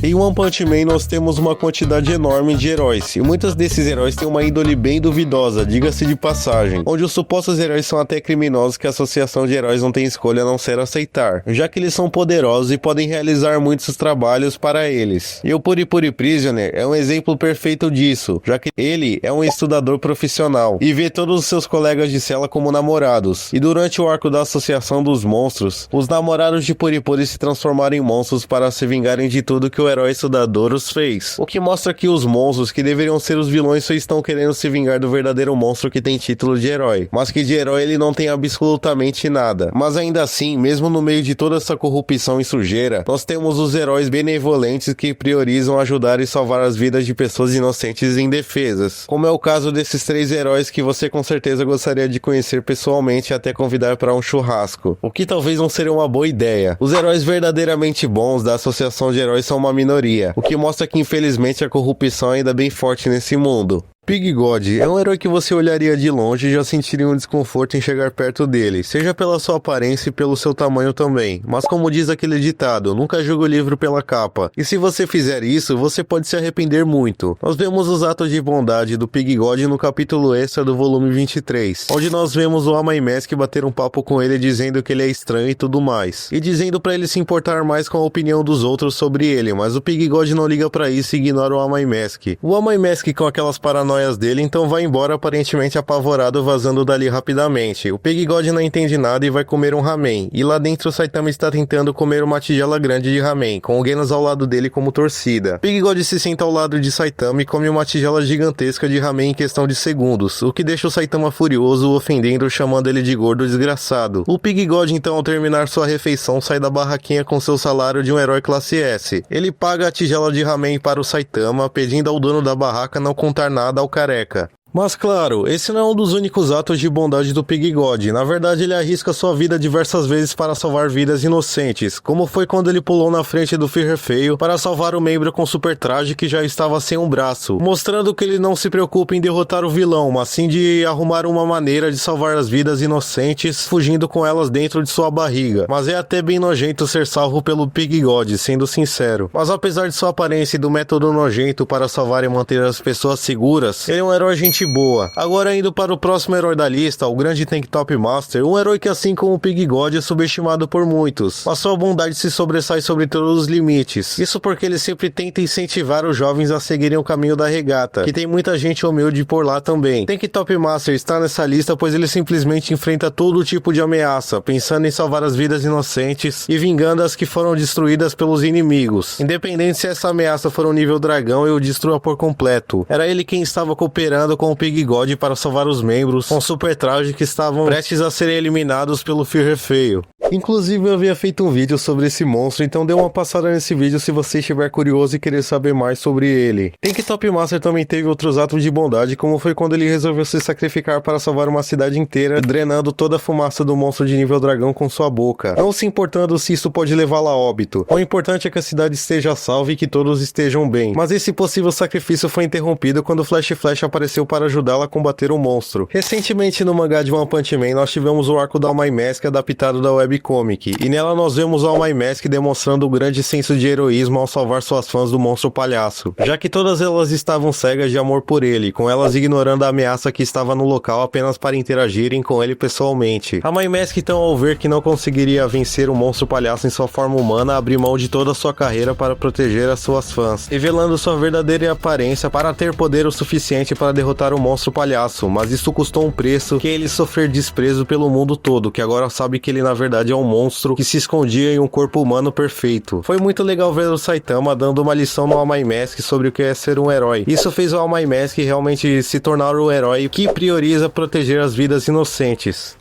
Em One Punch Man nós temos uma quantidade enorme de heróis, e muitos desses heróis têm uma índole bem duvidosa, diga-se de passagem, onde os supostos heróis são até criminosos que a associação de heróis não tem escolha a não ser aceitar, já que eles são poderosos e podem realizar muitos trabalhos para eles. E o Puri Puri Prisoner é um exemplo perfeito disso, já que ele é um estudador profissional, e vê todos os seus colegas de cela como namorados, e durante o arco da associação dos monstros, os namorados de Puri Puri se transformaram em monstros para se vingarem de tudo que o herói estudador os fez. O que mostra que os monstros que deveriam ser os vilões só estão querendo se vingar do verdadeiro monstro que tem título de herói, mas que de herói ele não tem absolutamente nada. Mas ainda assim, mesmo no meio de toda essa corrupção e sujeira, nós temos os heróis benevolentes que priorizam ajudar e salvar as vidas de pessoas inocentes e indefesas, como é o caso desses 3 heróis que você com certeza gostaria de conhecer pessoalmente e até convidar para um churrasco, o que talvez não seria uma boa ideia. Os heróis verdadeiramente bons da associação de heróis são uma minoria, o que mostra que infelizmente a corrupção é ainda bem forte nesse mundo. Pig God é um herói que você olharia de longe e já sentiria um desconforto em chegar perto dele, seja pela sua aparência e pelo seu tamanho também, mas como diz aquele ditado, nunca julgue o livro pela capa, e se você fizer isso, você pode se arrepender muito. Nós vemos os atos de bondade do Pig God no capítulo extra do volume 23, onde nós vemos o Amai Mask bater um papo com ele dizendo que ele é estranho e tudo mais, e dizendo pra ele se importar mais com a opinião dos outros sobre ele, mas o Pig God não liga pra isso e ignora o Amai Mask. O Amai Mask com aquelas paranoias dele, então vai embora aparentemente apavorado, vazando dali rapidamente. O Pig God não entende nada e vai comer um ramen, e lá dentro o Saitama está tentando comer uma tigela grande de ramen, com o Genos ao lado dele como torcida. Pig God se senta ao lado de Saitama e come uma tigela gigantesca de ramen em questão de segundos, o que deixa o Saitama furioso, ofendendo, chamando ele de gordo desgraçado. O Pig God então, ao terminar sua refeição, sai da barraquinha com seu salário de um herói classe S. Ele paga a tigela de ramen para o Saitama, pedindo ao dono da barraca não contar nada ao careca. Mas claro, esse não é um dos únicos atos de bondade do Pig God. Na verdade, ele arrisca sua vida diversas vezes para salvar vidas inocentes, como foi quando ele pulou na frente do Führer Feio para salvar o membro com super traje que já estava sem um braço, mostrando que ele não se preocupa em derrotar o vilão, mas sim de arrumar uma maneira de salvar as vidas inocentes, fugindo com elas dentro de sua barriga. Mas é até bem nojento ser salvo pelo Pig God, sendo sincero. Mas apesar de sua aparência e do método nojento para salvar e manter as pessoas seguras, ele é um herói gentil boa. Agora indo para o próximo herói da lista, o grande Tank Top Master, um herói que assim como o Pig God é subestimado por muitos, mas sua bondade se sobressai sobre todos os limites. Isso porque ele sempre tenta incentivar os jovens a seguirem o caminho da regata, que tem muita gente humilde por lá também. Tank Top Master está nessa lista pois ele simplesmente enfrenta todo tipo de ameaça, pensando em salvar as vidas inocentes e vingando as que foram destruídas pelos inimigos. Independente se essa ameaça for um nível dragão e o destrua por completo. Era ele quem estava cooperando com o Pig God para salvar os membros com super traje que estavam prestes a serem eliminados pelo Führer Feio. Inclusive eu havia feito um vídeo sobre esse monstro, então dê uma passada nesse vídeo se você estiver curioso e querer saber mais sobre ele. Tank Top Master também teve outros atos de bondade, como foi quando ele resolveu se sacrificar para salvar uma cidade inteira, drenando toda a fumaça do monstro de nível dragão com sua boca, não se importando se isso pode levá-la a óbito. O importante é que a cidade esteja salva e que todos estejam bem. Mas esse possível sacrifício foi interrompido quando Flash apareceu para ajudá-la a combater o monstro. Recentemente no mangá de One Punch Man nós tivemos o arco da All Mask adaptado da webcomic, e nela nós vemos a All Mask demonstrando o grande senso de heroísmo ao salvar suas fãs do monstro palhaço, já que todas elas estavam cegas de amor por ele, com elas ignorando a ameaça que estava no local apenas para interagirem com ele pessoalmente. A All Mask então, ao ver que não conseguiria vencer o monstro palhaço em sua forma humana, abriu mão de toda a sua carreira para proteger as suas fãs, revelando sua verdadeira aparência para ter poder o suficiente para derrotar o monstro palhaço, mas isso custou um preço, que é ele sofrer desprezo pelo mundo todo, que agora sabe que ele na verdade é um monstro que se escondia em um corpo humano perfeito. Foi muito legal ver o Saitama dando uma lição no All Might Mask sobre o que é ser um herói. Isso fez o All Might Mask realmente se tornar o herói que prioriza proteger as vidas inocentes.